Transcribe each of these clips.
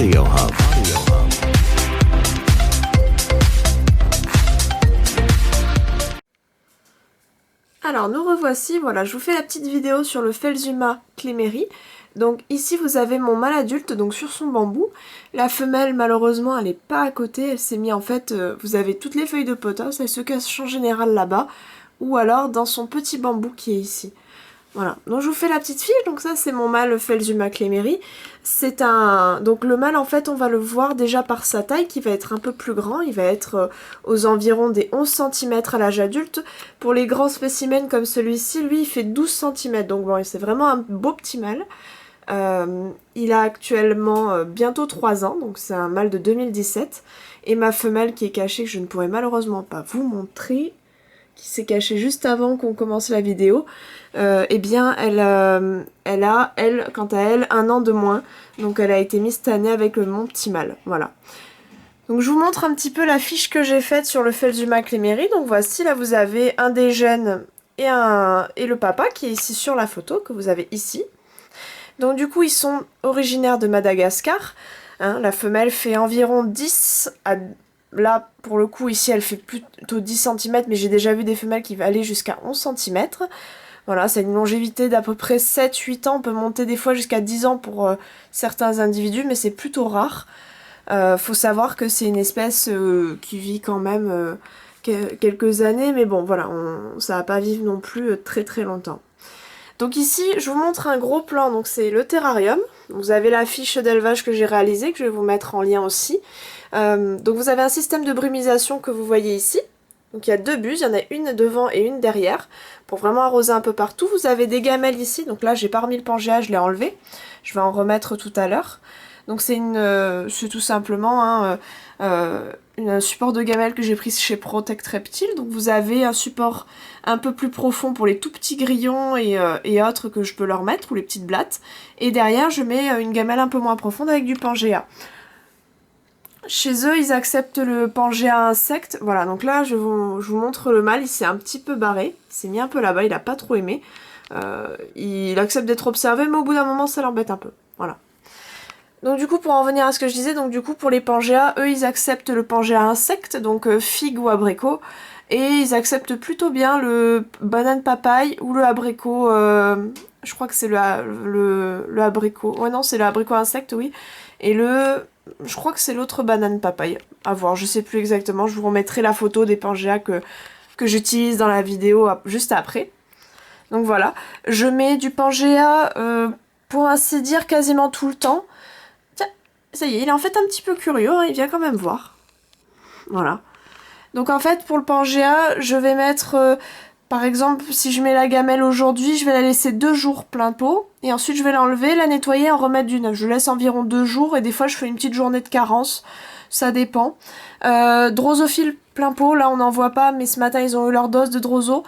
Audio Hub. Alors nous revoici, voilà, je vous fais la petite vidéo sur le Phelsuma cléméri. Donc ici vous avez mon mâle adulte donc sur son bambou. La femelle malheureusement elle n'est pas à côté, elle s'est mise en fait, vous avez toutes les feuilles de potos, elle se cache en général là-bas ou alors dans son petit bambou qui est ici. Voilà, donc je vous fais la petite fiche, donc ça c'est mon mâle Phelsuma cléméri. C'est un... Donc le mâle en fait on va le voir déjà par sa taille qui va être un peu plus grand, il va être aux environs des 11 cm à l'âge adulte. Pour les grands spécimens comme celui-ci, lui il fait 12 cm, donc bon c'est vraiment un beau petit mâle. Il a actuellement bientôt 3 ans, donc c'est un mâle de 2017. Et ma femelle qui est cachée, que je ne pourrai malheureusement pas vous montrer, qui s'est cachée juste avant qu'on commence la vidéo, eh bien elle a, quant à elle, 1 an de moins. Donc elle a été mise cette année avec mon petit mâle, voilà. Donc je vous montre un petit peu la fiche que j'ai faite sur le Phelsuma cléméri. Donc voici, là vous avez un des jeunes et le papa qui est ici sur la photo, que vous avez ici. Donc du coup ils sont originaires de Madagascar, hein, la femelle fait environ 10 à... Là pour le coup ici elle fait plutôt 10 cm, mais j'ai déjà vu des femelles qui vont aller jusqu'à 11 cm. Voilà, c'est une longévité d'à peu près 7-8 ans, on peut monter des fois jusqu'à 10 ans pour certains individus, mais c'est plutôt rare. Faut savoir que c'est une espèce qui vit quand même quelques années, mais bon voilà, ça va pas vivre non plus très très longtemps. Donc ici, je vous montre un gros plan, donc c'est le terrarium. Vous avez la fiche d'élevage que j'ai réalisée, que je vais vous mettre en lien aussi. Donc vous avez un système de brumisation que vous voyez ici. Donc il y a 2 buses, il y en a une devant et une derrière, pour vraiment arroser un peu partout. Vous avez des gamelles ici, donc là j'ai pas remis le pangea, je l'ai enlevé. Je vais en remettre tout à l'heure. Donc c'est tout simplement un support de gamelle que j'ai pris chez Protect Reptile. Donc vous avez un support un peu plus profond pour les tout petits grillons et autres que je peux leur mettre, ou les petites blattes. Et derrière je mets une gamelle un peu moins profonde avec du pangea. Chez eux ils acceptent le pangea insecte. Voilà, donc là je vous montre le mâle, il s'est un petit peu barré. Il s'est mis un peu là-bas, il a pas trop aimé. Il accepte d'être observé, mais au bout d'un moment ça l'embête un peu. Voilà. Donc du coup, pour en venir à ce que je disais, donc du coup pour les pangea, eux ils acceptent le pangea insecte, donc figue ou abricot, et ils acceptent plutôt bien le banane papaye ou le abricot, je crois que c'est le abricot, ouais non c'est le abricot insecte, oui, et je crois que c'est l'autre banane papaye, à voir, je sais plus exactement, je vous remettrai la photo des pangea que j'utilise dans la vidéo juste après. Donc voilà, je mets du pangea pour ainsi dire quasiment tout le temps. Ça y est, il est en fait un petit peu curieux, hein, il vient quand même voir. Voilà. Donc en fait, pour le pangea, je vais mettre, par exemple, si je mets la gamelle aujourd'hui, je vais la laisser 2 jours plein pot, et ensuite je vais l'enlever, la nettoyer et en remettre du neuf. Je laisse environ 2 jours, et des fois je fais une petite journée de carence, ça dépend. Drosophile plein pot, là on n'en voit pas, mais ce matin ils ont eu leur dose de droso.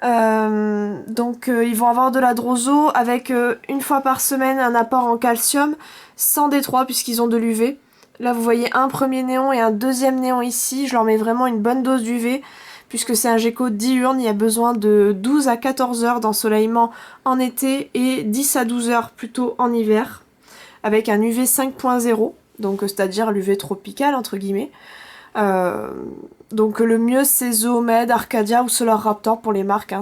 Donc ils vont avoir de la droso avec une fois par semaine un apport en calcium sans D3 puisqu'ils ont de l'UV. Là vous voyez un premier néon et un deuxième néon ici, je leur mets vraiment une bonne dose d'UV puisque c'est un gecko diurne, il y a besoin de 12 à 14 heures d'ensoleillement en été et 10 à 12 heures plutôt en hiver avec un UV 5.0, donc c'est-à-dire l'UV tropical entre guillemets. Donc le mieux c'est Zoomed, Arcadia ou Solar Raptor pour les marques, hein.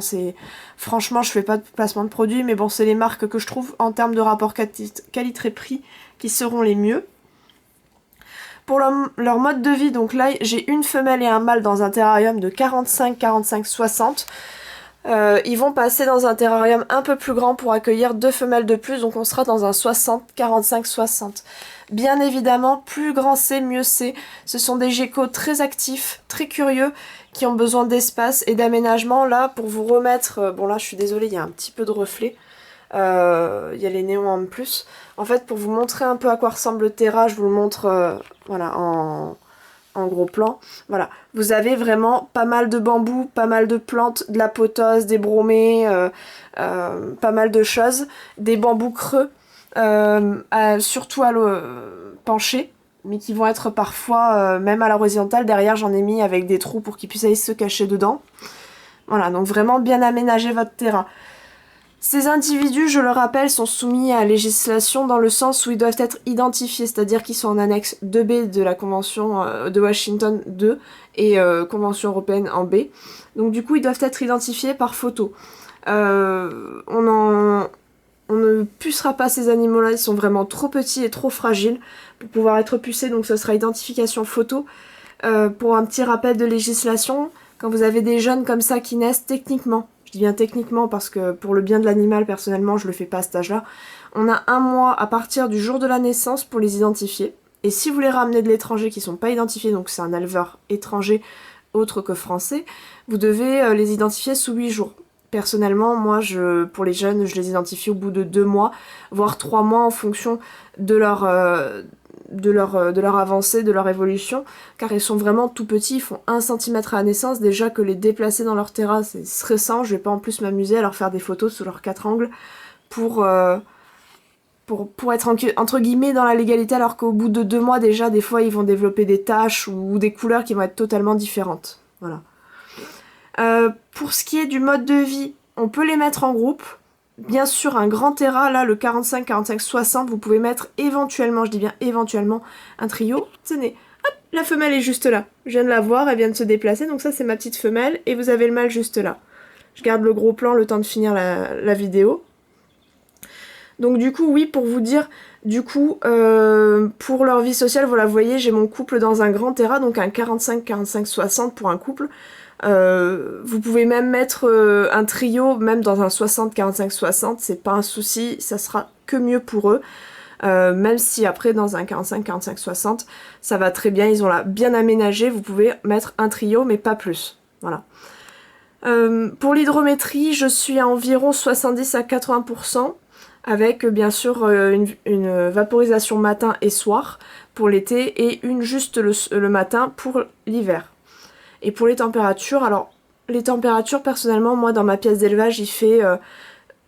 Franchement je fais pas de placement de produits, mais bon c'est les marques que je trouve en termes de rapport qualité-prix qui seront les mieux. Pour leur mode de vie, donc là j'ai une femelle et un mâle dans un terrarium de 45, 45, 60. Ils vont passer dans un terrarium un peu plus grand pour accueillir 2 femelles de plus, donc on sera dans un 60, 45, 60. Bien évidemment, plus grand c'est, mieux c'est. Ce sont des geckos très actifs, très curieux, qui ont besoin d'espace et d'aménagement. Là, pour vous remettre... bon là, je suis désolée, il y a un petit peu de reflet. Il y a les néons en plus. En fait, pour vous montrer un peu à quoi ressemble le terra, je vous le montre voilà, en gros plan. Voilà, vous avez vraiment pas mal de bambous, pas mal de plantes, de la potose, des bromées, pas mal de choses. Des bambous creux. Surtout à pencher, mais qui vont être parfois même à l'horizontale. Derrière j'en ai mis avec des trous pour qu'ils puissent aller se cacher dedans. Voilà, donc vraiment bien aménager votre terrain. Ces individus, je le rappelle, sont soumis à législation dans le sens où ils doivent être identifiés, c'est-à-dire qu'ils sont en annexe 2B de la Convention de Washington 2 et Convention européenne en B. Donc du coup, ils doivent être identifiés par photo. On ne pucera pas ces animaux-là, ils sont vraiment trop petits et trop fragiles pour pouvoir être pucés, donc ce sera identification photo. Pour un petit rappel de législation, quand vous avez des jeunes comme ça qui naissent techniquement, je dis bien techniquement parce que pour le bien de l'animal, personnellement, je le fais pas à cet âge-là, on a 1 mois à partir du jour de la naissance pour les identifier. Et si vous les ramenez de l'étranger qui sont pas identifiés, donc c'est un éleveur étranger autre que français, vous devez les identifier sous 8 jours. Personnellement, moi, pour les jeunes, je les identifie au bout de 2 mois, voire 3 mois en fonction de leur avancée, de leur évolution, car ils sont vraiment tout petits, ils font 1 cm à la naissance. Déjà que les déplacer dans leur terrasse, c'est stressant, je vais pas en plus m'amuser à leur faire des photos sous leurs 4 angles pour être entre guillemets dans la légalité, alors qu'au bout de 2 mois déjà, des fois, ils vont développer des taches ou des couleurs qui vont être totalement différentes. Voilà. Pour ce qui est du mode de vie, on peut les mettre en groupe. Bien sûr, un grand terrain, là, le 45, 45, 60, vous pouvez mettre éventuellement, je dis bien éventuellement, un trio. Tenez, hop, la femelle est juste là. Je viens de la voir, elle vient de se déplacer, donc ça c'est ma petite femelle, et vous avez le mâle juste là. Je garde le gros plan le temps de finir la vidéo. Donc du coup, oui, pour vous dire, du coup, pour leur vie sociale, voilà, vous voyez, j'ai mon couple dans un grand terrain, donc un 45, 45, 60 pour un couple. Vous pouvez même mettre un trio, même dans un 60, 45, 60, c'est pas un souci, ça sera que mieux pour eux. Même si après dans un 45, 45, 60, ça va très bien, ils ont là bien aménagé, vous pouvez mettre un trio, mais pas plus. Voilà. Pour l'hydrométrie, je suis à environ 70 à 80%. Avec bien sûr une vaporisation matin et soir pour l'été et une juste le matin pour l'hiver. Et pour les températures, alors les températures personnellement, moi dans ma pièce d'élevage il fait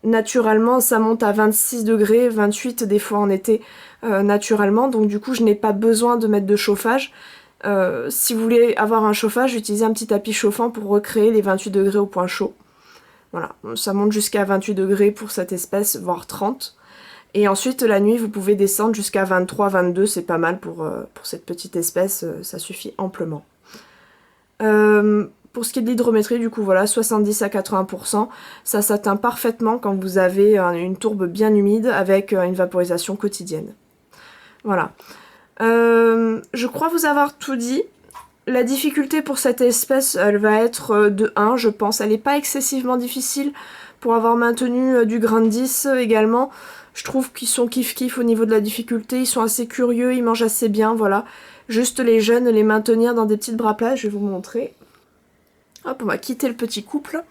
naturellement ça monte à 26 degrés, 28 des fois en été naturellement, donc du coup je n'ai pas besoin de mettre de chauffage. Si vous voulez avoir un chauffage, utilisez un petit tapis chauffant pour recréer les 28 degrés au point chaud. Voilà, ça monte jusqu'à 28 degrés pour cette espèce, voire 30. Et ensuite, la nuit, vous pouvez descendre jusqu'à 23, 22, c'est pas mal pour cette petite espèce, ça suffit amplement. Pour ce qui est de l'hydrométrie, du coup, voilà, 70 à 80%, ça s'atteint parfaitement quand vous avez une tourbe bien humide avec une vaporisation quotidienne. Voilà. Je crois vous avoir tout dit. La difficulté pour cette espèce, elle va être de 1, je pense. Elle n'est pas excessivement difficile pour avoir maintenu du grain de 10 également. Je trouve qu'ils sont kiff-kiff au niveau de la difficulté. Ils sont assez curieux, ils mangent assez bien, voilà. Juste les jeunes, les maintenir dans des petites bras plats, je vais vous montrer. Hop, on va quitter le petit couple.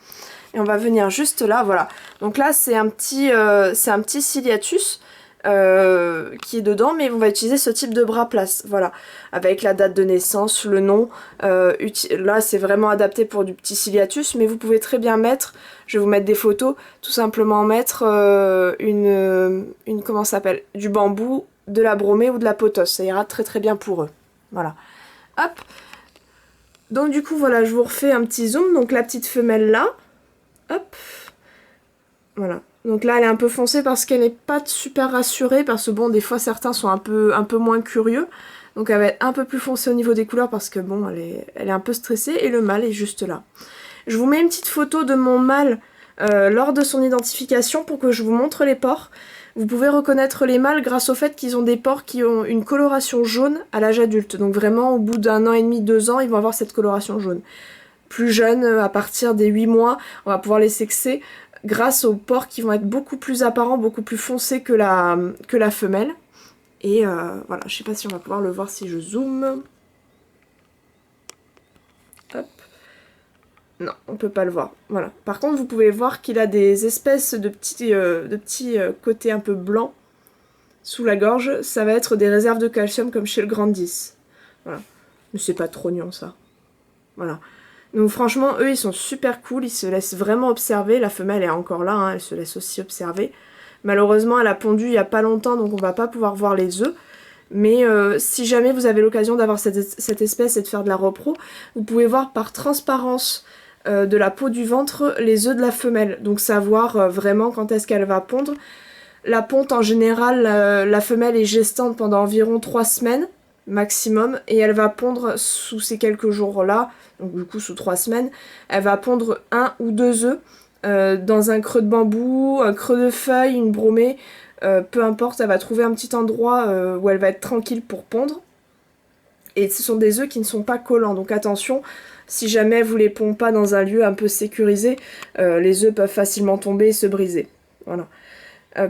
Et on va venir juste là, voilà. Donc là, c'est un petit ciliatus. Qui est dedans, mais on va utiliser ce type de bras place, voilà, avec la date de naissance, le nom. Là c'est vraiment adapté pour du petit ciliatus, mais vous pouvez très bien mettre, je vais vous mettre des photos, tout simplement mettre comment ça s'appelle, du bambou, de la bromée ou de la potosse, ça ira très très bien pour eux. Voilà, hop. Donc du coup voilà, je vous refais un petit zoom, donc la petite femelle là, hop, voilà. Donc là elle est un peu foncée parce qu'elle n'est pas super rassurée, parce que bon des fois certains sont un peu moins curieux. Donc elle va être un peu plus foncée au niveau des couleurs parce que bon elle est un peu stressée et le mâle est juste là. Je vous mets une petite photo de mon mâle lors de son identification pour que je vous montre les pores. Vous pouvez reconnaître les mâles grâce au fait qu'ils ont des pores qui ont une coloration jaune à l'âge adulte. Donc vraiment au bout d'1 an et demi, 2 ans, ils vont avoir cette coloration jaune. Plus jeunes, à partir des 8 mois, on va pouvoir les sexer grâce aux pores qui vont être beaucoup plus apparents, beaucoup plus foncés que la femelle. Et voilà, je sais pas si on va pouvoir le voir si je zoome. Hop. Non, on peut pas le voir. Voilà. Par contre, vous pouvez voir qu'il a des espèces de petits côtés un peu blancs sous la gorge. Ça va être des réserves de calcium comme chez le Grand 10. Voilà. Mais c'est pas trop gnang ça. Voilà. Donc franchement, eux, ils sont super cool, ils se laissent vraiment observer. La femelle est encore là, hein, elle se laisse aussi observer. Malheureusement, elle a pondu il n'y a pas longtemps, donc on va pas pouvoir voir les œufs. Mais si jamais vous avez l'occasion d'avoir cette espèce et de faire de la repro, vous pouvez voir par transparence de la peau du ventre les œufs de la femelle. Donc savoir vraiment quand est-ce qu'elle va pondre. La ponte en général, la femelle est gestante pendant environ 3 semaines maximum et elle va pondre sous ces quelques jours-là, donc du coup sous 3 semaines, elle va pondre 1 ou 2 œufs dans un creux de bambou, un creux de feuille, une bromée, peu importe, elle va trouver un petit endroit où elle va être tranquille pour pondre. Et ce sont des œufs qui ne sont pas collants, donc attention, si jamais vous les pondez pas dans un lieu un peu sécurisé, les œufs peuvent facilement tomber et se briser. Voilà.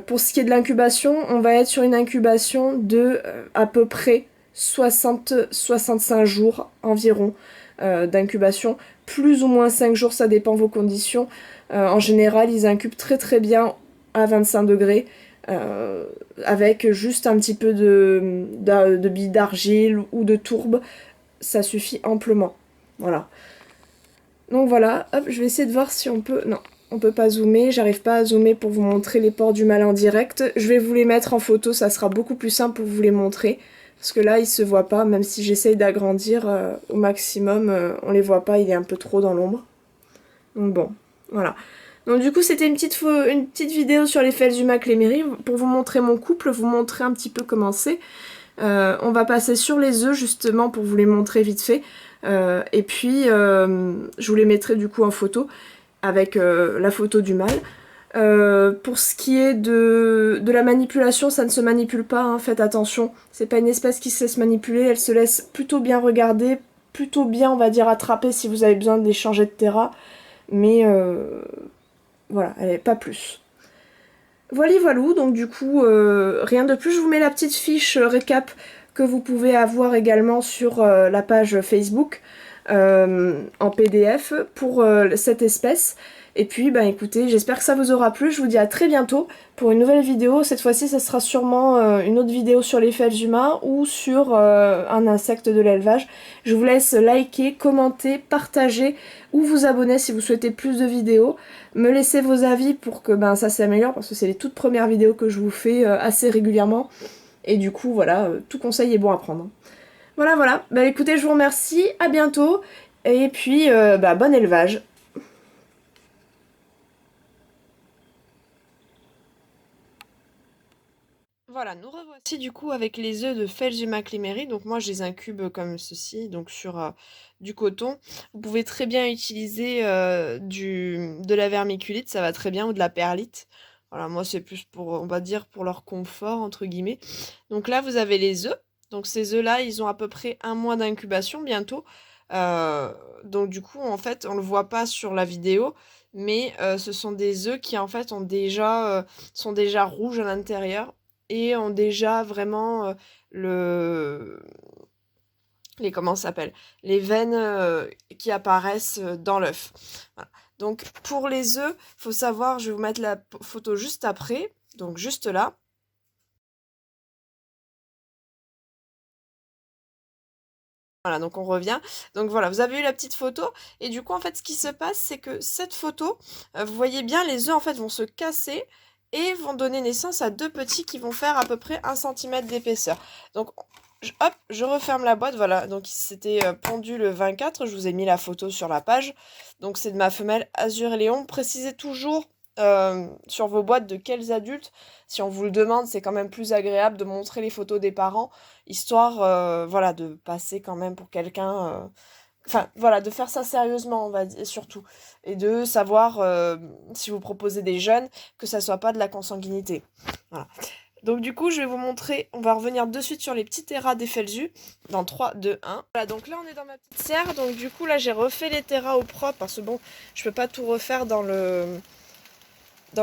Pour ce qui est de l'incubation, on va être sur une incubation de à peu près 60-65 jours environ d'incubation. Plus ou moins 5 jours, ça dépend de vos conditions. En général, ils incubent très très bien à 25 degrés. Avec juste un petit peu de billes d'argile ou de tourbe, ça suffit amplement. Voilà. Donc voilà, hop, je vais essayer de voir si on peut... Non, on peut pas zoomer, j'arrive pas à zoomer pour vous montrer les pores du mâle en direct. Je vais vous les mettre en photo, ça sera beaucoup plus simple pour vous les montrer. Parce que là, ils se voient pas, même si j'essaye d'agrandir au maximum, on les voit pas, il est un peu trop dans l'ombre. Donc bon, voilà. Donc du coup, c'était une petite vidéo sur les Felzuma Cléméry pour vous montrer mon couple, vous montrer un petit peu comment c'est. On va passer sur les œufs justement pour vous les montrer vite fait. Et puis, je vous les mettrai du coup en photo avec la photo du mâle. Pour ce qui est de la manipulation, ça ne se manipule pas, hein, faites attention. C'est pas une espèce qui se laisse manipuler, elle se laisse plutôt bien regarder, plutôt bien, on va dire, attraper si vous avez besoin de les changer de terrain. Mais voilà, elle est pas plus. Voilà, voilou, donc du coup, rien de plus. Je vous mets la petite fiche récap que vous pouvez avoir également sur la page Facebook en PDF pour cette espèce. Et puis, ben écoutez, j'espère que ça vous aura plu. Je vous dis à très bientôt pour une nouvelle vidéo. Cette fois-ci, ça sera sûrement une autre vidéo sur les Felzuma ou sur un insecte de l'élevage. Je vous laisse liker, commenter, partager ou vous abonner si vous souhaitez plus de vidéos. Me laisser vos avis pour que ben, ça s'améliore parce que c'est les toutes premières vidéos que je vous fais assez régulièrement. Et du coup, voilà, tout conseil est bon à prendre. Voilà. Ben écoutez, je vous remercie. À bientôt. Et puis, bon élevage. Voilà, nous revoici du coup avec les œufs de Felzuma Cléméry. Donc moi je les incube comme ceci, donc sur du coton. Vous pouvez très bien utiliser de la vermiculite, ça va très bien, ou de la perlite. Voilà, moi c'est plus pour, on va dire, pour leur confort, entre guillemets. Donc là vous avez les œufs. Donc ces œufs-là, ils ont à peu près 1 mois d'incubation bientôt. Donc du coup, en fait, on le voit pas sur la vidéo, mais ce sont des œufs qui en fait sont déjà rouges à l'intérieur et ont déjà vraiment comment ça s'appelle, les veines qui apparaissent dans l'œuf. Voilà. Donc pour les œufs, faut savoir, je vais vous mettre la photo juste après, donc juste là. Voilà, donc on revient. Donc voilà, vous avez eu la petite photo. Et du coup, en fait, ce qui se passe, c'est que cette photo, vous voyez bien, les œufs, en fait, vont se casser et vont donner naissance à 2 petits qui vont faire à peu près 1 cm d'épaisseur. Donc, hop, je referme la boîte. Voilà, donc c'était pondu le 24. Je vous ai mis la photo sur la page. Donc, c'est de ma femelle Azur et Léon. Précisez toujours sur vos boîtes de quels adultes. Si on vous le demande, c'est quand même plus agréable de montrer les photos des parents, histoire voilà, de passer quand même pour quelqu'un... Enfin, voilà, de faire ça sérieusement, on va dire, surtout. Et de savoir, si vous proposez des jeunes, que ça soit pas de la consanguinité. Voilà. Donc du coup, je vais vous montrer, on va revenir de suite sur les petits terras des Felzu, dans 3, 2, 1. Voilà, donc là on est dans ma petite serre, donc du coup là j'ai refait les terras au propre, parce que bon, je peux pas tout refaire dans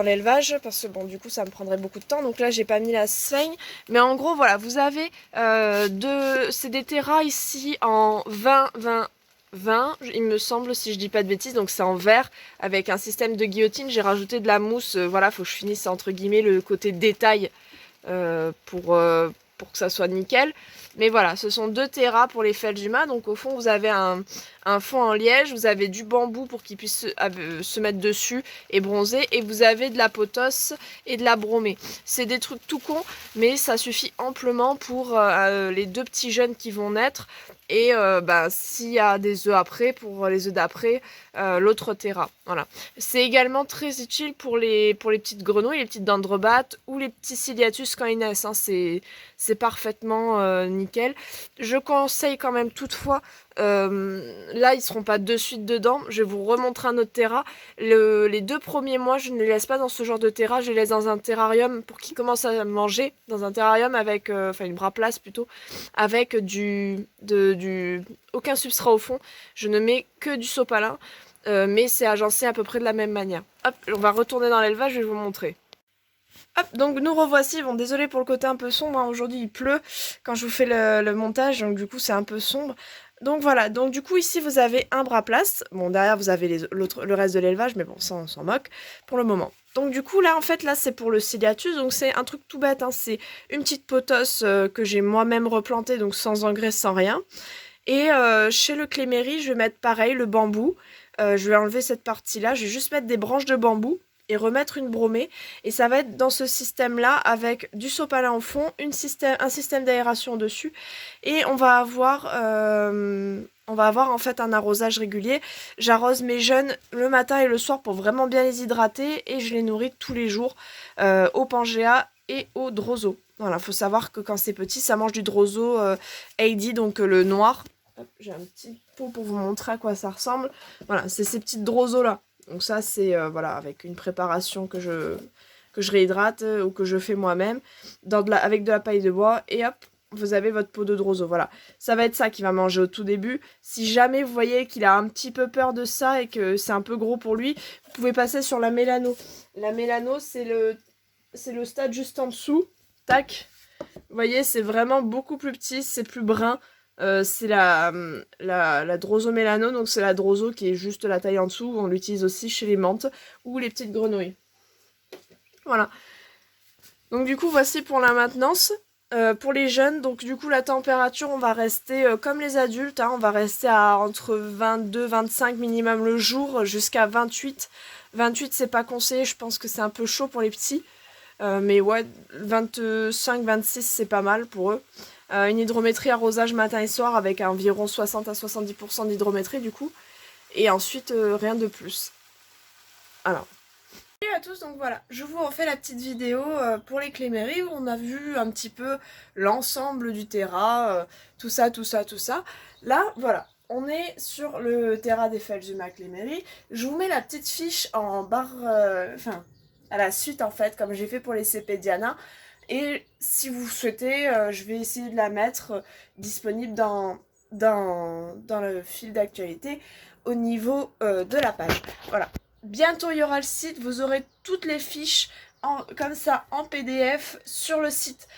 l'élevage parce que bon du coup ça me prendrait beaucoup de temps, donc là j'ai pas mis la seigne, mais en gros voilà, vous avez c'est des terras ici en 20 il me semble, si je dis pas de bêtises, donc c'est en verre avec un système de guillotine. J'ai rajouté de la mousse, voilà, faut que je finisse entre guillemets le côté détail pour que ça soit nickel. Mais voilà, ce sont 2 terras pour les Felzuma. Donc au fond, vous avez un fond en liège, vous avez du bambou pour qu'ils puissent se mettre dessus et bronzer, et vous avez de la potosse et de la bromée. C'est des trucs tout cons, mais ça suffit amplement pour les 2 petits jeunes qui vont naître. Et s'il y a des œufs après, pour les œufs d'après, l'autre terra. Voilà. C'est également très utile pour les petites grenouilles, les petites dendrobates ou les petits ciliatus quand ils naissent. Hein. C'est parfaitement nickel. Je conseille quand même toutefois, là ils seront pas de suite dedans, je vais vous remontrer un autre terra. Les 2 premiers mois, je ne les laisse pas dans ce genre de terra, je les laisse dans un terrarium pour qu'ils commencent à manger, dans un terrarium avec, une braplace plutôt, avec aucun substrat au fond. Je ne mets que du sopalin, mais c'est agencé à peu près de la même manière. Hop, on va retourner dans l'élevage, je vais vous montrer. Hop, donc nous revoici. Bon, désolé pour le côté un peu sombre, hein. Aujourd'hui il pleut quand je vous fais le montage, donc du coup c'est un peu sombre. Donc voilà, donc du coup ici vous avez un bras place. Bon, derrière vous avez le reste de l'élevage, mais bon, ça on s'en moque pour le moment. Donc du coup là en fait là c'est pour le ciliatus, donc c'est un truc tout bête, hein. C'est une petite potosse que j'ai moi-même replantée, donc sans engrais, sans rien. Et chez le Cléméry, je vais mettre pareil le bambou. Je vais enlever cette partie-là, je vais juste mettre des branches de bambou et remettre une bromée. Et ça va être dans ce système-là avec du sopalin au fond, un système d'aération dessus. Et on va avoir en fait un arrosage régulier. J'arrose mes jeunes le matin et le soir pour vraiment bien les hydrater. Et je les nourris tous les jours au Pangea et au Droso. Voilà, faut savoir que quand c'est petit, ça mange du Droso AD, donc le noir. J'ai un petit pot pour vous montrer à quoi ça ressemble. Voilà, c'est ces petites Droso là. Donc ça c'est voilà, avec une préparation que je réhydrate ou que je fais moi-même avec de la paille de bois et hop, vous avez votre pot de Droso. Voilà, ça va être ça qu'il va manger au tout début. Si jamais vous voyez qu'il a un petit peu peur de ça et que c'est un peu gros pour lui, vous pouvez passer sur la mélano. La mélano c'est le stade juste en dessous. Tac. Vous voyez, c'est vraiment beaucoup plus petit, c'est plus brun. C'est la Drosomélano, donc c'est la Droso qui est juste la taille en dessous. On l'utilise aussi chez les menthes ou les petites grenouilles. Voilà. Donc du coup, voici pour la maintenance. Pour les jeunes, donc du coup la température, on va rester comme les adultes, hein, on va rester à entre 22-25 minimum le jour jusqu'à 28. 28 c'est pas conseillé, je pense que c'est un peu chaud pour les petits. Mais ouais, 25-26 c'est pas mal pour eux. Une hydrométrie arrosage matin et soir avec environ 60 à 70% d'hydrométrie du coup. Et ensuite rien de plus. Alors. Salut à tous, donc voilà, je vous refais la petite vidéo pour les Cléméry où on a vu un petit peu l'ensemble du terra, tout ça, tout ça, tout ça. Là, voilà, on est sur le terra des Felzuma Cléméry. Je vous mets la petite fiche en barre, à la suite en fait, comme j'ai fait pour les CP Diana. Et si vous souhaitez, je vais essayer de la mettre disponible dans le fil d'actualité au niveau de la page. Voilà. Bientôt il y aura le site, vous aurez toutes les fiches comme ça en PDF sur le site.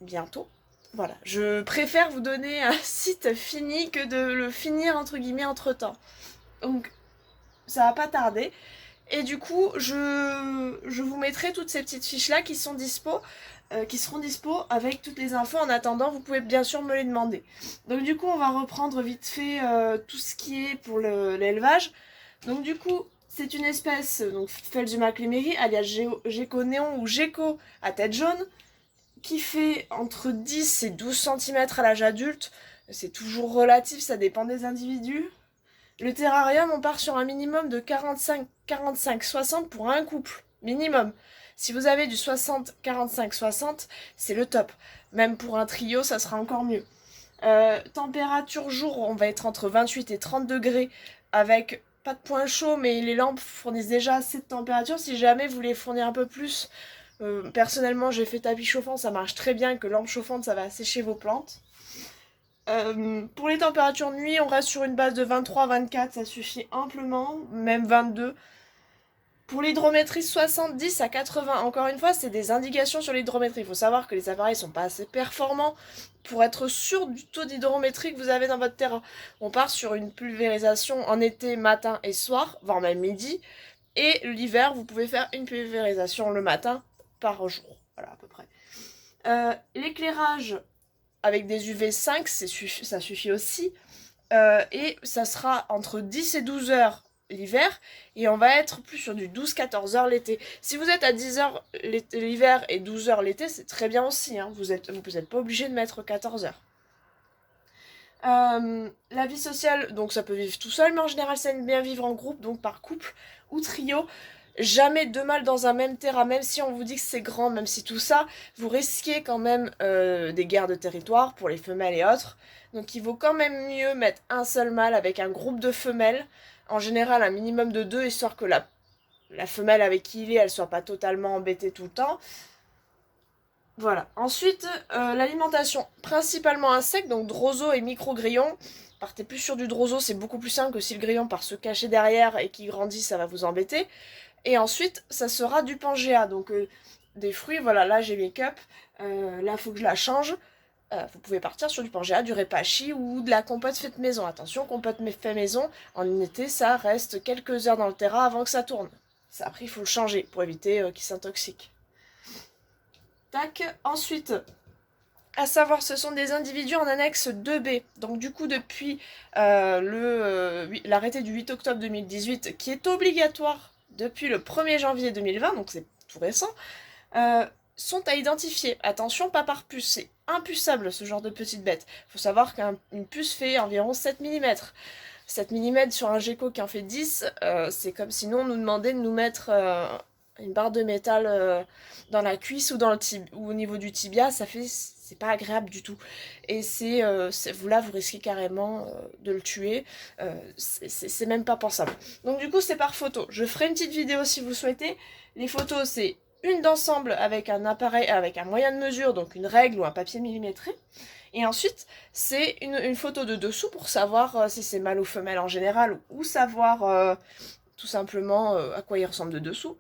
Bientôt. Voilà, je préfère vous donner un site fini que de le finir entre guillemets entre temps. Donc ça va pas tarder. Et du coup, je vous mettrai toutes ces petites fiches là qui seront dispo avec toutes les infos. En attendant, vous pouvez bien sûr me les demander. Donc du coup, on va reprendre vite fait tout ce qui est pour l'élevage. Donc du coup, c'est une espèce, donc Felzuma Cléméry, alias gecko néon ou gecko à tête jaune, qui fait entre 10 et 12 cm à l'âge adulte. C'est toujours relatif, ça dépend des individus. Le terrarium, on part sur un minimum de 45-60 pour un couple. Minimum. Si vous avez du 60-45-60, c'est le top. Même pour un trio, ça sera encore mieux. Température jour, on va être entre 28 et 30 degrés avec pas de point chaud, mais les lampes fournissent déjà assez de température. Si jamais vous voulez fournir un peu plus, personnellement j'ai fait tapis chauffant, ça marche très bien, que lampe chauffante ça va assécher vos plantes. Pour les températures nuit, on reste sur une base de 23-24, ça suffit amplement, même 22. Pour l'hydrométrie, 70 à 80. Encore une fois, c'est des indications sur l'hydrométrie. Il faut savoir que les appareils sont pas assez performants pour être sûr du taux d'hydrométrie que vous avez dans votre terrain. On part sur une pulvérisation en été, matin et soir, voire même midi. Et l'hiver, vous pouvez faire une pulvérisation le matin par jour. Voilà, à peu près. L'éclairage avec des UV5, ça suffit aussi. Et ça sera entre 10 et 12 heures l'hiver, et on va être plus sur du 12-14 heures l'été. Si vous êtes à 10 heures l'hiver et 12 heures l'été, c'est très bien aussi, hein. Vous êtes pas obligé de mettre 14 heures. La vie sociale, donc ça peut vivre tout seul, mais en général ça aime bien vivre en groupe, donc par couple ou trio. Jamais deux mâles dans un même terrain, même si on vous dit que c'est grand, même si tout ça, vous risquez quand même des guerres de territoire pour les femelles et autres. Donc il vaut quand même mieux mettre un seul mâle avec un groupe de femelles, en général un minimum de deux, histoire que la femelle avec qui il est, elle soit pas totalement embêtée tout le temps. Voilà. Ensuite, l'alimentation, principalement insectes, donc droseaux et micro-grillons. Partez plus sur du droseau, c'est beaucoup plus simple que si le grillon part se cacher derrière et qu'il grandit, ça va vous embêter. Et ensuite, ça sera du Pangea, donc des fruits, voilà, là j'ai mes cups, là faut que je la change. Vous pouvez partir sur du Pangea, du Repachi ou de la compote faite maison. Attention, compote faite maison, en été, ça reste quelques heures dans le terrain avant que ça tourne. Ça, après, il faut le changer pour éviter qu'il s'intoxique. Tac. Ensuite, à savoir, ce sont des individus en annexe 2B. Donc du coup, depuis l'arrêté du 8 octobre 2018, qui est obligatoire depuis le 1er janvier 2020, donc c'est tout récent, sont à identifier. Attention, pas par puce, c'est impuçable ce genre de petite bête. Il faut savoir qu'une puce fait environ 7 mm. 7 mm sur un gecko qui en fait 10, c'est comme si nous on nous demandait de nous mettre une barre de métal dans la cuisse ou ou au niveau du tibia, c'est pas agréable du tout. Et vous risquez carrément de le tuer. C'est même pas pensable. Donc du coup, c'est par photo. Je ferai une petite vidéo si vous souhaitez. Les photos, c'est une d'ensemble avec un appareil, avec un moyen de mesure, donc une règle ou un papier millimétré. Et ensuite, c'est une photo de dessous pour savoir si c'est mâle ou femelle en général, ou savoir tout simplement à quoi il ressemble de dessous.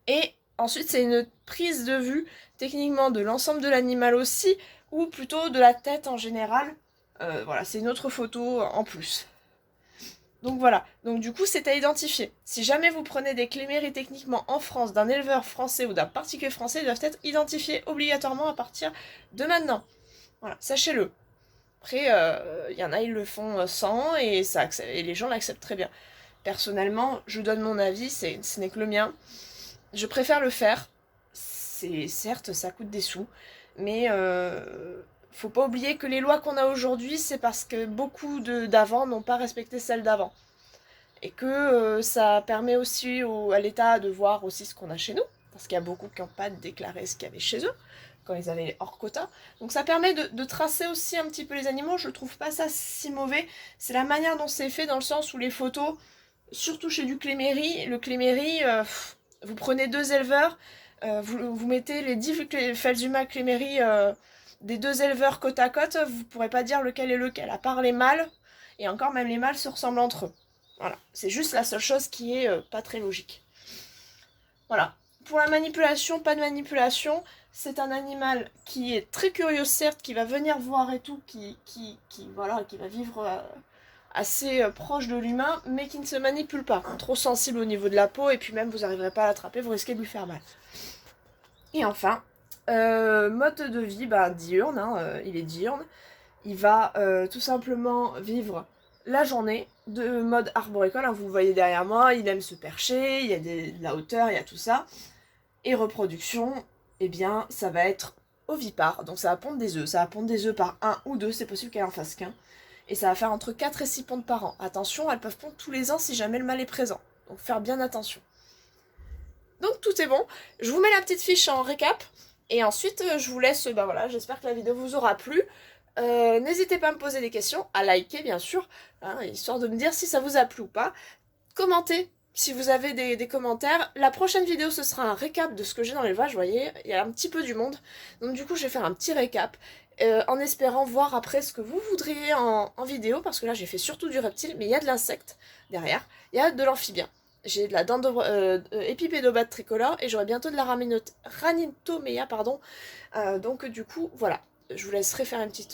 Et ensuite, c'est une prise de vue, techniquement, de l'ensemble de l'animal aussi, ou plutôt de la tête en général. Voilà, c'est une autre photo en plus. Donc voilà, donc du coup, c'est à identifier. Si jamais vous prenez des cléméries techniquement en France, d'un éleveur français ou d'un particulier français, ils doivent être identifiés obligatoirement à partir de maintenant. Voilà, sachez-le. Après, il y en a, ils le font sans, et les gens l'acceptent très bien. Personnellement, je donne mon avis, ce n'est que le mien. Je préfère le faire. Certes, ça coûte des sous, mais faut pas oublier que les lois qu'on a aujourd'hui, c'est parce que beaucoup d'avant n'ont pas respecté celles d'avant. Et que ça permet aussi à l'État de voir aussi ce qu'on a chez nous, parce qu'il y a beaucoup qui n'ont pas déclaré ce qu'il y avait chez eux, quand ils avaient hors quota. Donc ça permet de tracer aussi un petit peu les animaux. Je trouve pas ça si mauvais. C'est la manière dont c'est fait, dans le sens où les photos, surtout chez du clémérie, le clémérie, vous prenez deux éleveurs, vous mettez les 10 Felsuma clémérie des deux éleveurs côte à côte, vous pourrez pas dire lequel est lequel, à part les mâles, et encore même les mâles se ressemblent entre eux. Voilà, c'est juste la seule chose qui est pas très logique. Voilà. Pour la manipulation, pas de manipulation, c'est un animal qui est très curieux certes, qui va venir voir et tout, qui va vivre assez proche de l'humain, mais qui ne se manipule pas, trop sensible au niveau de la peau, et puis même vous n'arriverez pas à l'attraper, vous risquez de lui faire mal. Et enfin, mode de vie, diurne, il est diurne, il va tout simplement vivre la journée de mode arboricole, vous le voyez derrière moi, il aime se percher, il y a de la hauteur, il y a tout ça. Et reproduction, eh bien, ça va être ovipare, donc ça va pondre des œufs. Ça va pondre des œufs par 1 ou 2, c'est possible qu'elle en fasse qu'un. Et ça va faire entre 4 et 6 pontes par an. Attention, elles peuvent pondre tous les ans si jamais le mâle est présent. Donc faire bien attention. Donc tout est bon. Je vous mets la petite fiche en récap. Et ensuite, je vous laisse, j'espère que la vidéo vous aura plu. N'hésitez pas à me poser des questions, à liker bien sûr, histoire de me dire si ça vous a plu ou pas. Commentez si vous avez des commentaires. La prochaine vidéo, ce sera un récap de ce que j'ai dans l'élevage, vous voyez, il y a un petit peu du monde. Donc du coup, je vais faire un petit récap, en espérant voir après ce que vous voudriez en vidéo, parce que là, j'ai fait surtout du reptile, mais il y a de l'insecte derrière, il y a de l'amphibien. J'ai de la épipédobate tricolore, et j'aurai bientôt de la ranitomea, donc du coup, voilà. Je vous laisserai faire un petit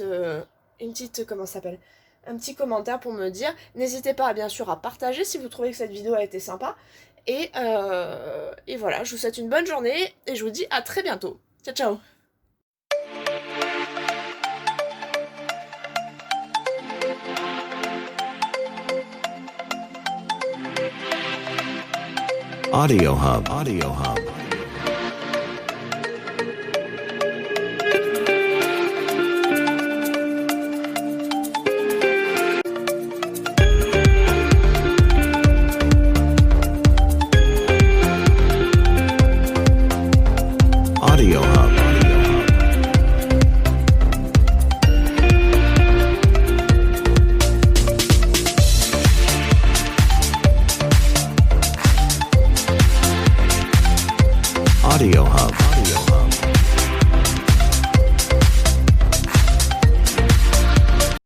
commentaire pour me dire. N'hésitez pas bien sûr à partager si vous trouvez que cette vidéo a été sympa. Et voilà, je vous souhaite une bonne journée et je vous dis à très bientôt. Ciao ciao. Audio Hub. Audio Hub.